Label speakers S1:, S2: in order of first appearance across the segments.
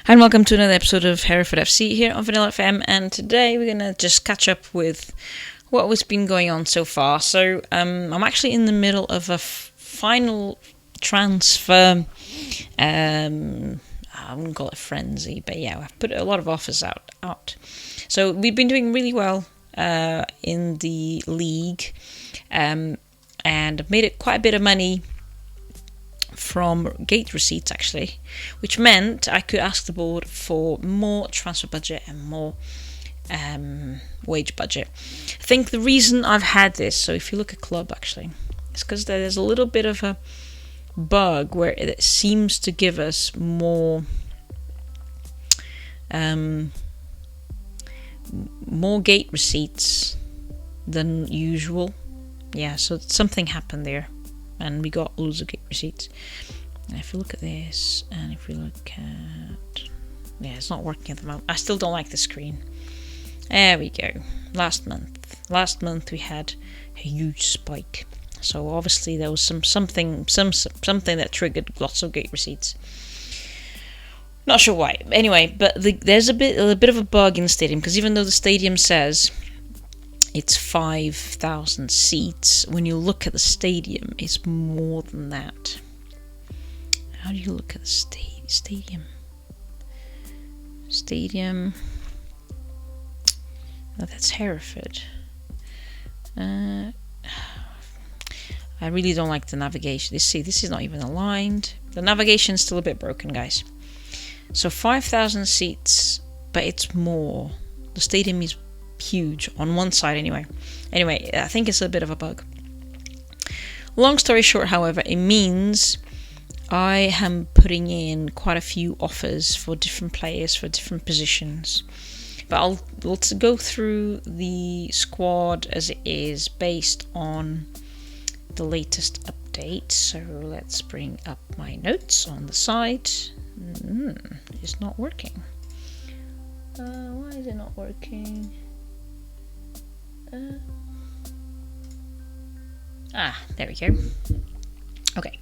S1: Hi and welcome to another episode of Hereford FC here on Vanilla FM, and today we're going to just catch up with what has been going on so far. So I'm actually in the middle of a final transfer, I wouldn't call it frenzy, but yeah, I've put a lot of offers out. So we've been doing really well in the league, and I've made it quite a bit of money from gate receipts actually, which meant I could ask the board for more transfer budget and more wage budget. I think the reason I've had this, so if you look at club actually, it's because there's a little bit of a bug where it seems to give us more gate receipts than usual. Yeah, so something happened there and we got loads of gate receipts. And if you look at this, and if we look at... yeah, it's not working at the moment. I still don't like the screen. There we go. Last month we had a huge spike. So obviously there was something that triggered lots of gate receipts. Not sure why. Anyway, but there's a bit of a bug in the stadium, because even though the stadium says it's 5,000 seats, when you look at the stadium, it's more than that. How do you look at the stadium? Stadium. Oh, that's Hereford. I really don't like the navigation. See, this is not even aligned. The navigation's still a bit broken, guys. So 5,000 seats, but it's more. The stadium is huge on one side anyway. I think it's a bit of a bug. Long story short, however, it means I am putting in quite a few offers for different players for different positions. But let's go through the squad as it is based on the latest update. So let's bring up my notes on the side. It's not working. Why is it not working? There we go. Okay,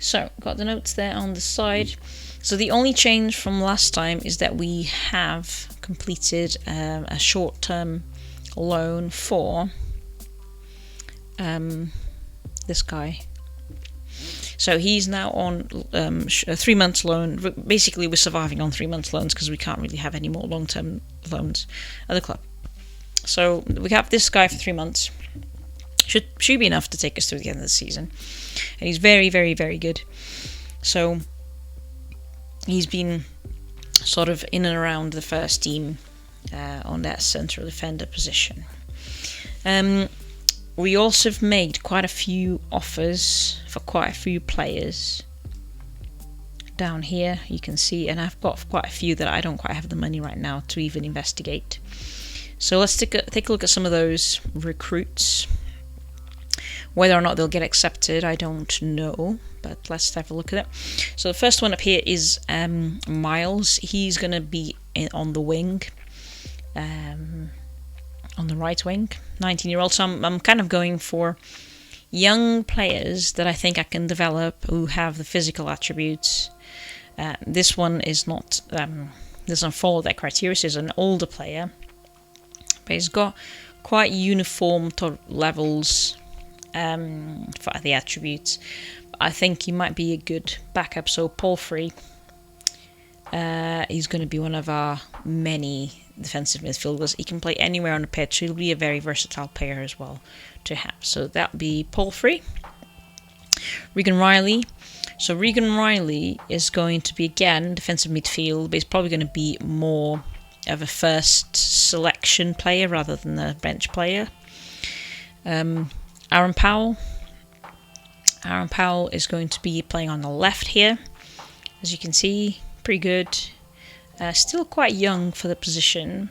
S1: so got the notes there on the side. So the only change from last time is that we have completed a short-term loan for this guy. So he's now on a 3 months loan. Basically, we're surviving on 3 months loans because we can't really have any more long-term loans at the club. So we have this guy for 3 months. Should be enough to take us through the end of the season. And he's very, very, very good. So he's been sort of in and around the first team on that central defender position. We also have made quite a few offers for quite a few players. Down here you can see, and I've got quite a few that I don't quite have the money right now to even investigate. So let's take a look at some of those recruits. Whether or not they'll get accepted, I don't know, but let's have a look at it. So the first one up here is Miles. He's going to be on the wing, on the right wing, 19-year-old. So I'm kind of going for young players that I think I can develop who have the physical attributes. This one is not doesn't follow that criteria. So he's an older player, but he's got quite uniform levels for the attributes. I think he might be a good backup. So Paul Free, he's going to be one of our many defensive midfielders. He can play anywhere on the pitch. He'll be a very versatile player as well to have. So that would be Paul Free. Regan Riley. So Regan Riley is going to be again defensive midfield, but he's probably going to be more of a first selection player rather than a bench player. Aaron Powell. Aaron Powell is going to be playing on the left here. As you can see, pretty good. Still quite young for the position.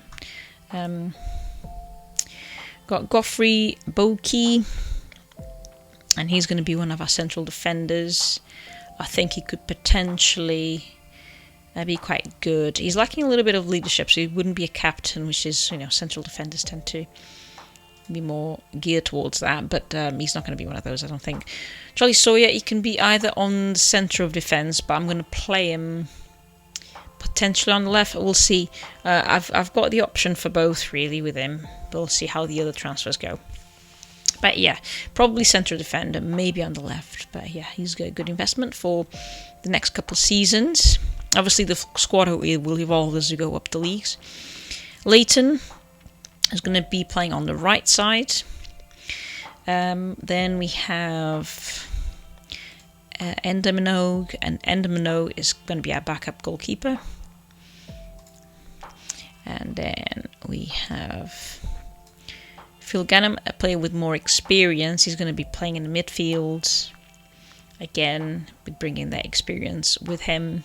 S1: Got Godfrey Bokey, and he's going to be one of our central defenders. I think he could potentially be quite good. He's lacking a little bit of leadership, so he wouldn't be a captain, which is, central defenders tend to be more geared towards that, but he's not going to be one of those, I don't think. Charlie Sawyer, he can be either on the centre of defence, but I'm going to play him potentially on the left. We'll see. I've got the option for both really with him. But we'll see how the other transfers go. But yeah, probably centre defender, maybe on the left. But yeah, he's a good investment for the next couple of seasons. Obviously, the squad will evolve as we go up the leagues. Leighton is going to be playing on the right side. Then we have Enda Minogue, and Enda Minogue is going to be our backup goalkeeper. And then we have Phil Gannon, a player with more experience. He's going to be playing in the midfield. Again, we're bringing that experience with him.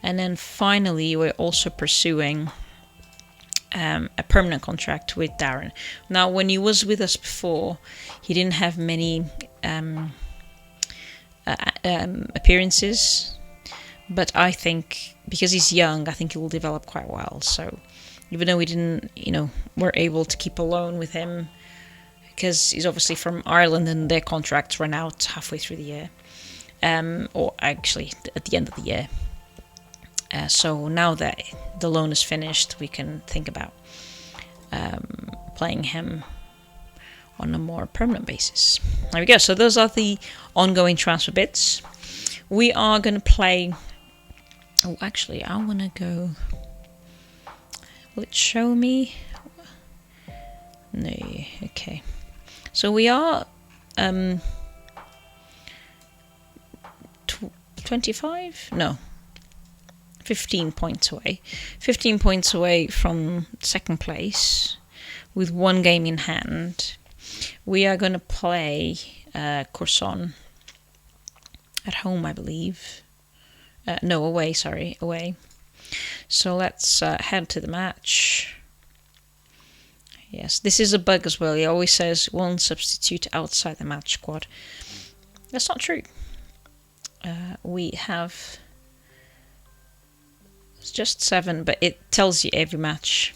S1: And then finally, we're also pursuing a permanent contract with Darren. Now, when he was with us before, he didn't have many appearances. But I think, because he's young, I think he will develop quite well. So, even though we didn't, we're able to keep a loan with him, because he's obviously from Ireland and their contracts run out halfway through the year. Or actually, at the end of the year. So now that the loan is finished, we can think about playing him on a more permanent basis. There we go. So those are the ongoing transfer bits. We are going to play... Oh, actually, I want to go... Will it show me? No. Okay. So we are 25? No. 15 points away. 15 points away from second place with one game in hand. We are going to play Corson at home, I believe. No, away, sorry, away. So let's head to the match. Yes, this is a bug as well. He always says one substitute outside the match squad. That's not true. We have... It's just 7, but it tells you every match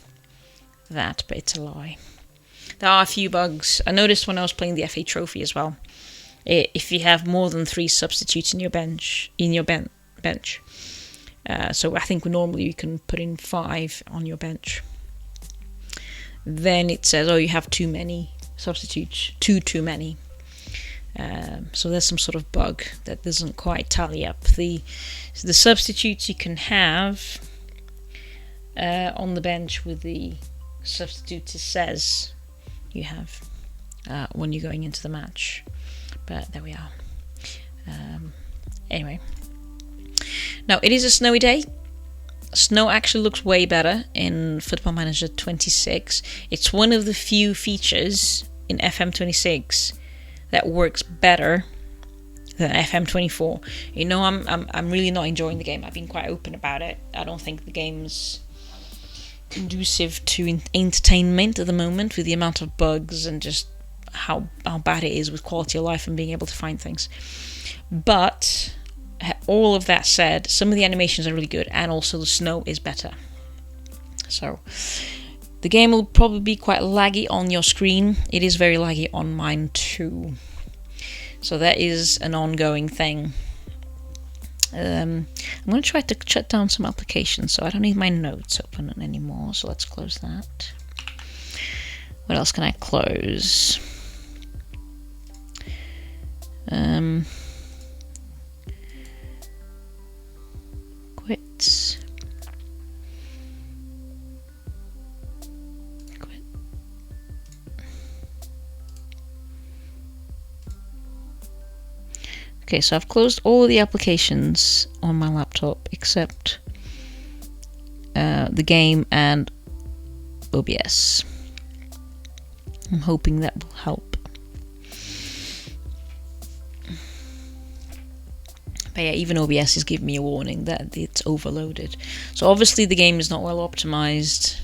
S1: that, but it's a lie. There are a few bugs. I noticed when I was playing the FA Trophy as well. If you have more than 3 substitutes in your bench, so I think normally you can put in 5 on your bench. Then it says, you have too many substitutes, too many. So there's some sort of bug that doesn't quite tally up. The substitutes you can have on the bench with the substitutes it says you have when you're going into the match. But there we are. Anyway. Now, it is a snowy day. Snow actually looks way better in Football Manager 26. It's one of the few features in FM26 that works better than FM24. I'm really not enjoying the game. I've been quite open about it. I don't think the game's conducive to entertainment at the moment, with the amount of bugs and just how bad it is with quality of life and being able to find things. But all of that said, some of the animations are really good, and also the snow is better. So the game will probably be quite laggy on your screen. It is very laggy on mine too. So that is an ongoing thing. I'm going to try to shut down some applications, so I don't need my notes open anymore. So let's close that. What else can I close? Quit. Okay, so I've closed all the applications on my laptop except the game and OBS. I'm hoping that will help. But yeah, even OBS is giving me a warning that it's overloaded. So obviously the game is not well optimized.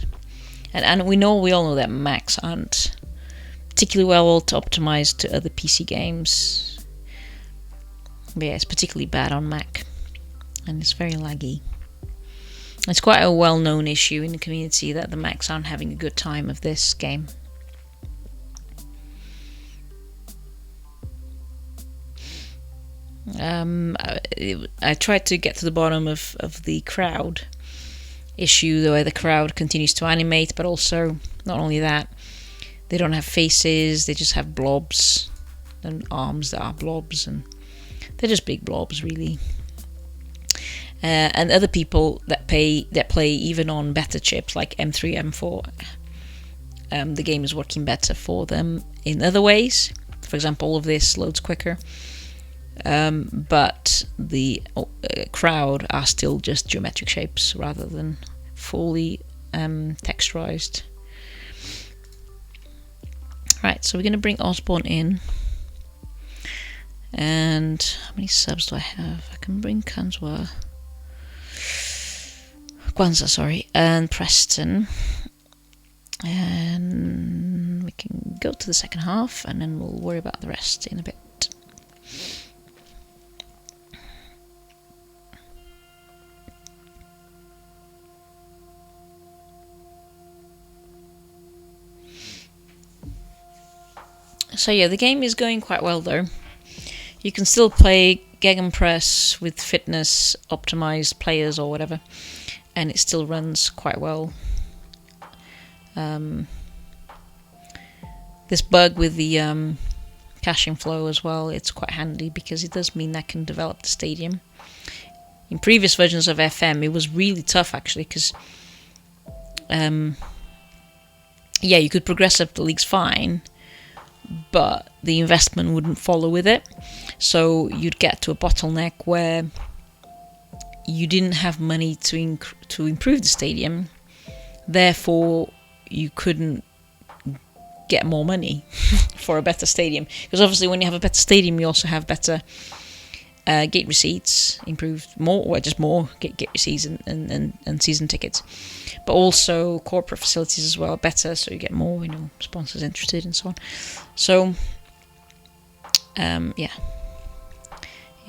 S1: And we all know that Macs aren't particularly well optimized to other PC games. But yeah, it's particularly bad on Mac. And it's very laggy. It's quite a well-known issue in the community that the Macs aren't having a good time of this game. I tried to get to the bottom of the crowd issue the way the crowd continues to animate, but also not only that, they don't have faces, they just have blobs and arms that are blobs, and they're just big blobs really. And other people that play even on better chips like M3, M4, the game is working better for them in other ways. For example, all of this loads quicker, but the crowd are still just geometric shapes rather than fully texturized. Right, so we're going to bring Osborne in. And how many subs do I have? I can bring Kwanzaa, and Preston. And we can go to the second half, and then we'll worry about the rest in a bit. So yeah, the game is going quite well though. You can still play Gegenpress with fitness optimized players or whatever, and it still runs quite well. This bug with the caching flow as well, it's quite handy because it does mean I can develop the stadium. In previous versions of FM, it was really tough actually because you could progress up the leagues fine, but the investment wouldn't follow with it. So you'd get to a bottleneck where you didn't have money to improve the stadium, therefore you couldn't get more money for a better stadium. Because obviously when you have a better stadium, you also have better gate receipts, improved more gate receipts and season tickets, but also corporate facilities as well better, so you get more sponsors interested and so on. So it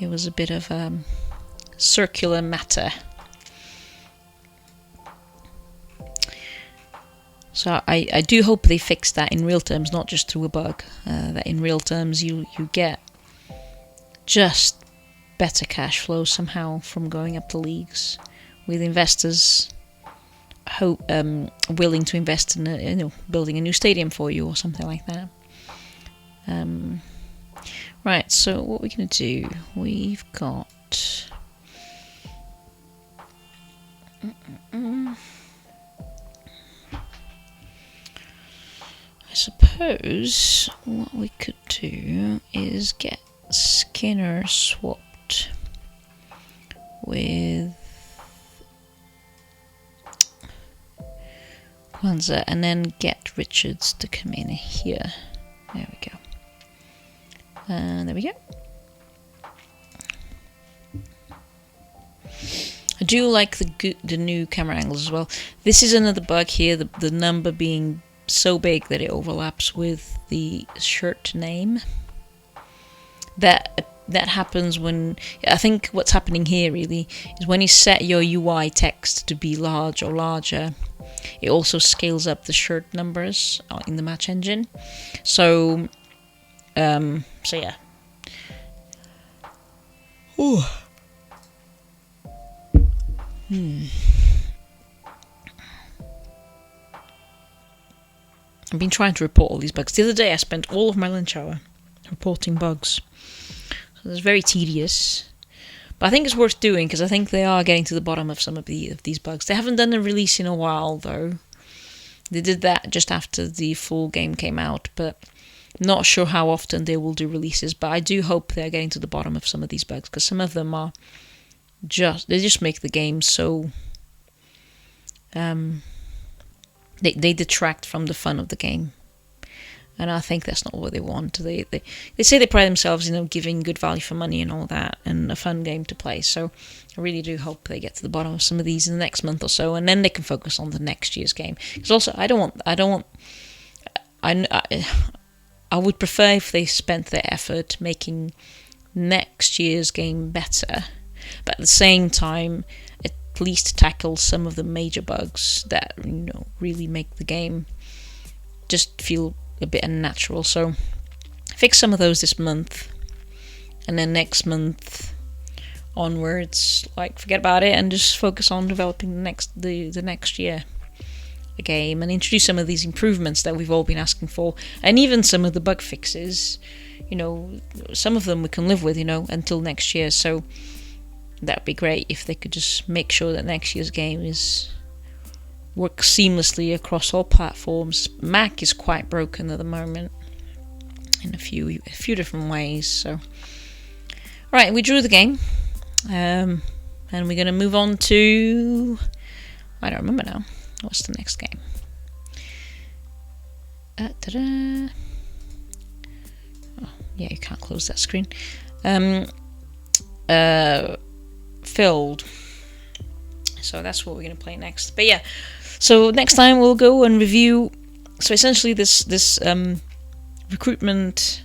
S1: was a bit of circular matter. So I do hope they fix that in real terms, not just through a bug, that in real terms you get just better cash flow somehow from going up the leagues, with investors willing to invest in building a new stadium for you or something like that. Right, so what we're going to do, we've got I suppose what we could do is get Skinner swapped with Kwanzaa and then get Richards to come in here. There we go. And there we go. I do like the new camera angles as well. This is another bug here, the number being so big that it overlaps with the shirt name. That happens when, I think what's happening here really is when you set your UI text to be large or larger, it also scales up the shirt numbers in the match engine. So yeah. Ooh. I've been trying to report all these bugs. The other day I spent all of my lunch hour reporting bugs. So it's very tedious. But I think it's worth doing because I think they are getting to the bottom of some of these bugs. They haven't done a release in a while though. They did that just after the full game came out, but not sure how often they will do releases. But I do hope they're getting to the bottom of some of these bugs because some of them are they just make the game so they detract from the fun of the game, and I think that's not what they want. They say they pride themselves in giving good value for money and all that, and a fun game to play. So I really do hope they get to the bottom of some of these in the next month or so, and then they can focus on the next year's game. Because also I would prefer if they spent their effort making next year's game better, but at the same time at least tackle some of the major bugs that really make the game just feel a bit unnatural. So fix some of those this month, and then next month onwards, like, forget about it and just focus on developing the next year the game, and introduce some of these improvements that we've all been asking for, and even some of the bug fixes. Some of them we can live with, until next year. So that'd be great if they could just make sure that next year's game works seamlessly across all platforms. Mac is quite broken at the moment in a few different ways. So, all right, we drew the game, and we're going to move on to, I don't remember now. What's the next game? Oh, yeah, you can't close that screen. Filled. So that's what we're going to play next. But yeah, so next time we'll go and review. So essentially, this recruitment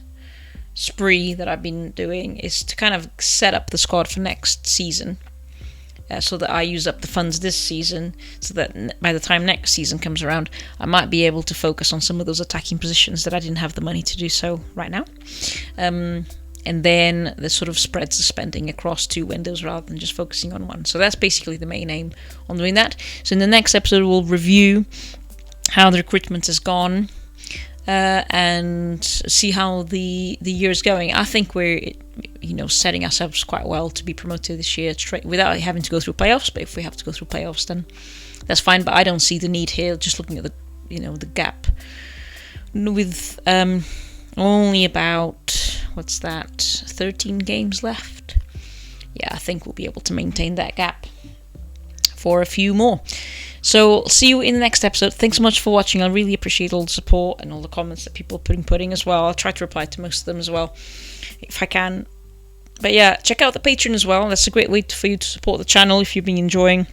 S1: spree that I've been doing is to kind of set up the squad for next season. So that I use up the funds this season, so that by the time next season comes around, I might be able to focus on some of those attacking positions that I didn't have the money to do so right now. And then this sort of spreads the spending across 2 windows rather than just focusing on one. So that's basically the main aim on doing that. So in the next episode, we'll review how the recruitment has gone, and see how the year is going. I think we're setting ourselves quite well to be promoted this year without having to go through playoffs. But if we have to go through playoffs, then that's fine. But I don't see the need here. Just looking at the gap with only about 13 games left. Yeah, I think we'll be able to maintain that gap for a few more. So see you in the next episode. Thanks so much for watching. I really appreciate all the support and all the comments that people are putting as well. I'll try to reply to most of them as well if I can. But yeah, check out the Patreon as well. That's a great way for you to support the channel if you've been enjoying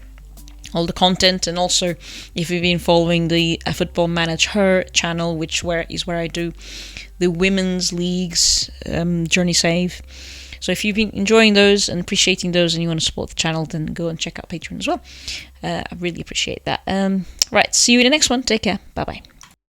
S1: all the content, and also if you've been following the Football Manage Her channel, which is where I do the women's leagues journey save. So if you've been enjoying those and appreciating those and you want to support the channel, then go and check out Patreon as well. I really appreciate that. Right, see you in the next one. Take care. Bye-bye.